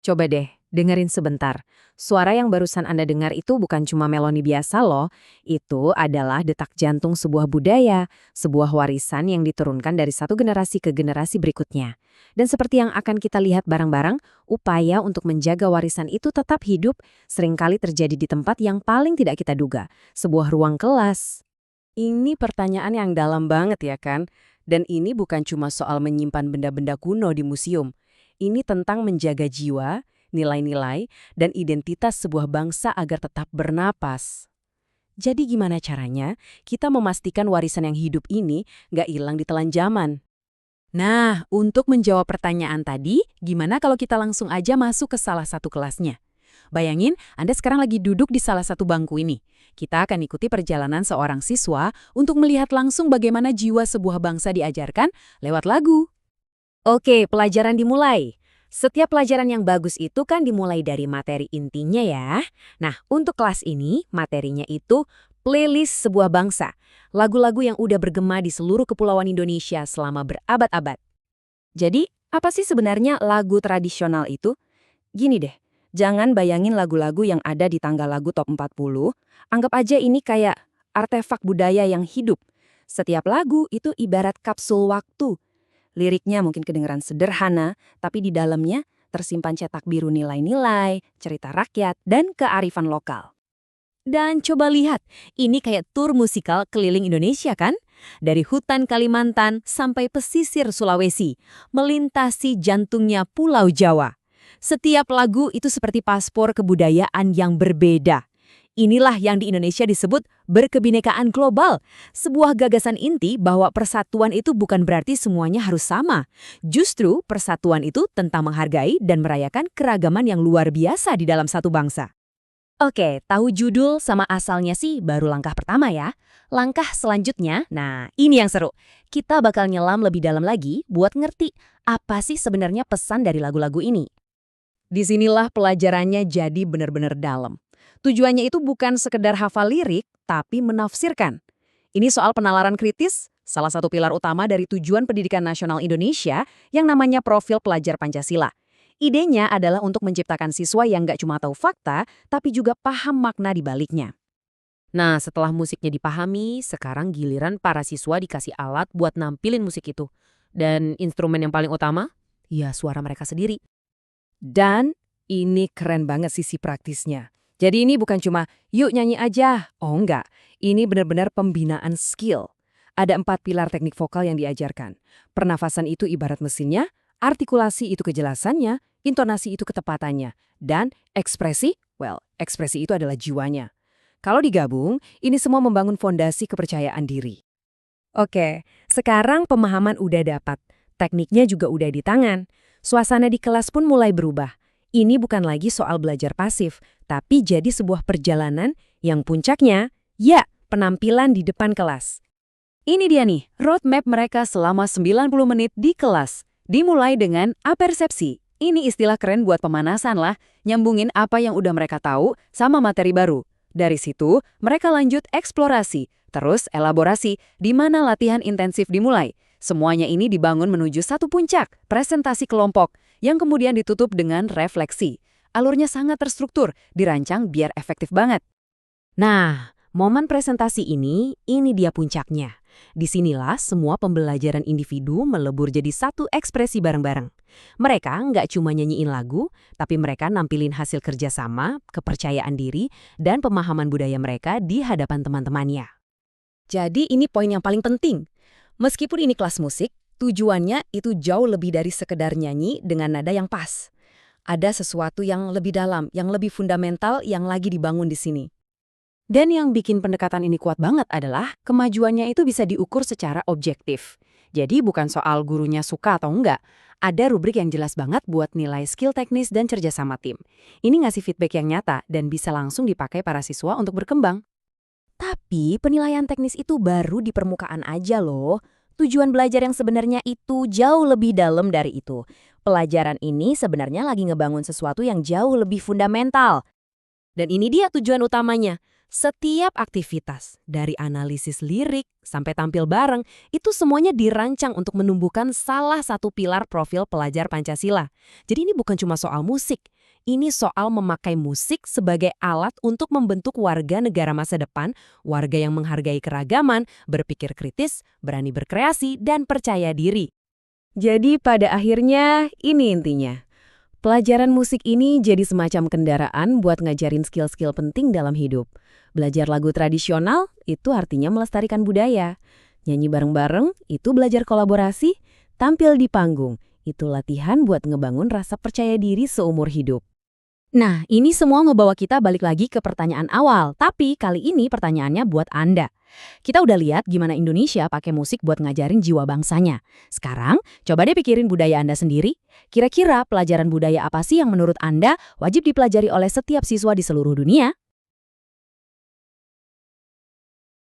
Coba deh, dengerin sebentar. Suara yang barusan Anda dengar itu bukan cuma melodi biasa loh. Itu adalah detak jantung sebuah budaya, sebuah warisan yang diturunkan dari satu generasi ke generasi berikutnya. Dan seperti yang akan kita lihat bareng-bareng, upaya untuk menjaga warisan itu tetap hidup seringkali terjadi di tempat yang paling tidak kita duga, sebuah ruang kelas. Ini pertanyaan yang dalam banget ya kan? Dan ini bukan cuma soal menyimpan benda-benda kuno di museum. Ini tentang menjaga jiwa, nilai-nilai, dan identitas sebuah bangsa agar tetap bernapas. Jadi gimana caranya kita memastikan warisan yang hidup ini nggak hilang di telan zaman? Nah, untuk menjawab pertanyaan tadi, gimana kalau kita langsung aja masuk ke salah satu kelasnya? Bayangin, Anda sekarang lagi duduk di salah satu bangku ini. Kita akan ikuti perjalanan seorang siswa untuk melihat langsung bagaimana jiwa sebuah bangsa diajarkan lewat lagu. Oke, pelajaran dimulai. Setiap pelajaran yang bagus itu kan dimulai dari materi intinya ya. Nah, untuk kelas ini, materinya itu playlist sebuah bangsa. Lagu-lagu yang udah bergema di seluruh kepulauan Indonesia selama berabad-abad. Jadi, apa sih sebenarnya lagu tradisional itu? Gini deh, jangan bayangin lagu-lagu yang ada di tangga lagu top 40, anggap aja ini kayak artefak budaya yang hidup. Setiap lagu itu ibarat kapsul waktu. Liriknya mungkin kedengeran sederhana, tapi di dalamnya tersimpan cetak biru nilai-nilai, cerita rakyat, dan kearifan lokal. Dan coba lihat, ini kayak tur musikal keliling Indonesia kan? Dari hutan Kalimantan sampai pesisir Sulawesi, melintasi jantungnya Pulau Jawa. Setiap lagu itu seperti paspor kebudayaan yang berbeda. Inilah yang di Indonesia disebut berkebinekaan global. Sebuah gagasan inti bahwa persatuan itu bukan berarti semuanya harus sama. Justru persatuan itu tentang menghargai dan merayakan keragaman yang luar biasa di dalam satu bangsa. Oke, tahu judul sama asalnya sih baru langkah pertama ya. Langkah selanjutnya, nah ini yang seru. Kita bakal nyelam lebih dalam lagi buat ngerti apa sih sebenarnya pesan dari lagu-lagu ini. Disinilah pelajarannya jadi benar-benar dalam. Tujuannya itu bukan sekedar hafal lirik, tapi menafsirkan. Ini soal penalaran kritis, salah satu pilar utama dari tujuan pendidikan nasional Indonesia yang namanya profil pelajar Pancasila. Idenya adalah untuk menciptakan siswa yang nggak cuma tahu fakta, tapi juga paham makna di baliknya. Nah, setelah musiknya dipahami, sekarang giliran para siswa dikasih alat buat nampilin musik itu. Dan instrumen yang paling utama, ya suara mereka sendiri. Dan ini keren banget sisi praktisnya. Jadi ini bukan cuma, yuk nyanyi aja. Oh enggak, ini benar-benar pembinaan skill. Ada 4 pilar teknik vokal yang diajarkan. Pernafasan itu ibarat mesinnya, artikulasi itu kejelasannya, intonasi itu ketepatannya, dan ekspresi, ekspresi itu adalah jiwanya. Kalau digabung, ini semua membangun fondasi kepercayaan diri. Oke, sekarang pemahaman udah dapat, tekniknya juga udah di tangan. Suasana di kelas pun mulai berubah. Ini bukan lagi soal belajar pasif, tapi jadi sebuah perjalanan yang puncaknya, ya, penampilan di depan kelas. Ini dia nih, roadmap mereka selama 90 menit di kelas. Dimulai dengan apersepsi. Ini istilah keren buat pemanasan lah, nyambungin apa yang udah mereka tahu sama materi baru. Dari situ, mereka lanjut eksplorasi, terus elaborasi, di mana latihan intensif dimulai. Semuanya ini dibangun menuju satu puncak, presentasi kelompok, yang kemudian ditutup dengan refleksi. Alurnya sangat terstruktur, dirancang biar efektif banget. Nah, momen presentasi ini dia puncaknya. Disinilah semua pembelajaran individu melebur jadi satu ekspresi bareng-bareng. Mereka nggak cuma nyanyiin lagu, tapi mereka nampilin hasil kerjasama, kepercayaan diri, dan pemahaman budaya mereka di hadapan teman-temannya. Jadi ini poin yang paling penting. Meskipun ini kelas musik, tujuannya itu jauh lebih dari sekedar nyanyi dengan nada yang pas. Ada sesuatu yang lebih dalam, yang lebih fundamental yang lagi dibangun di sini. Dan yang bikin pendekatan ini kuat banget adalah kemajuannya itu bisa diukur secara objektif. Jadi bukan soal gurunya suka atau enggak. Ada rubrik yang jelas banget buat nilai skill teknis dan kerjasama tim. Ini ngasih feedback yang nyata dan bisa langsung dipakai para siswa untuk berkembang. Tapi penilaian teknis itu baru di permukaan aja loh. Tujuan belajar yang sebenarnya itu jauh lebih dalam dari itu. Pelajaran ini sebenarnya lagi ngebangun sesuatu yang jauh lebih fundamental. Dan ini dia tujuan utamanya. Setiap aktivitas, dari analisis lirik sampai tampil bareng, itu semuanya dirancang untuk menumbuhkan salah satu pilar profil pelajar Pancasila. Jadi ini bukan cuma soal musik, ini soal memakai musik sebagai alat untuk membentuk warga negara masa depan, warga yang menghargai keragaman, berpikir kritis, berani berkreasi, dan percaya diri. Jadi pada akhirnya ini intinya. Pelajaran musik ini jadi semacam kendaraan buat ngajarin skill-skill penting dalam hidup. Belajar lagu tradisional itu artinya melestarikan budaya. Nyanyi bareng-bareng itu belajar kolaborasi. Tampil di panggung itu latihan buat ngebangun rasa percaya diri seumur hidup. Nah, ini semua ngebawa kita balik lagi ke pertanyaan awal, tapi kali ini pertanyaannya buat Anda. Kita udah lihat gimana Indonesia pakai musik buat ngajarin jiwa bangsanya. Sekarang, coba deh pikirin budaya Anda sendiri. Kira-kira pelajaran budaya apa sih yang menurut Anda wajib dipelajari oleh setiap siswa di seluruh dunia?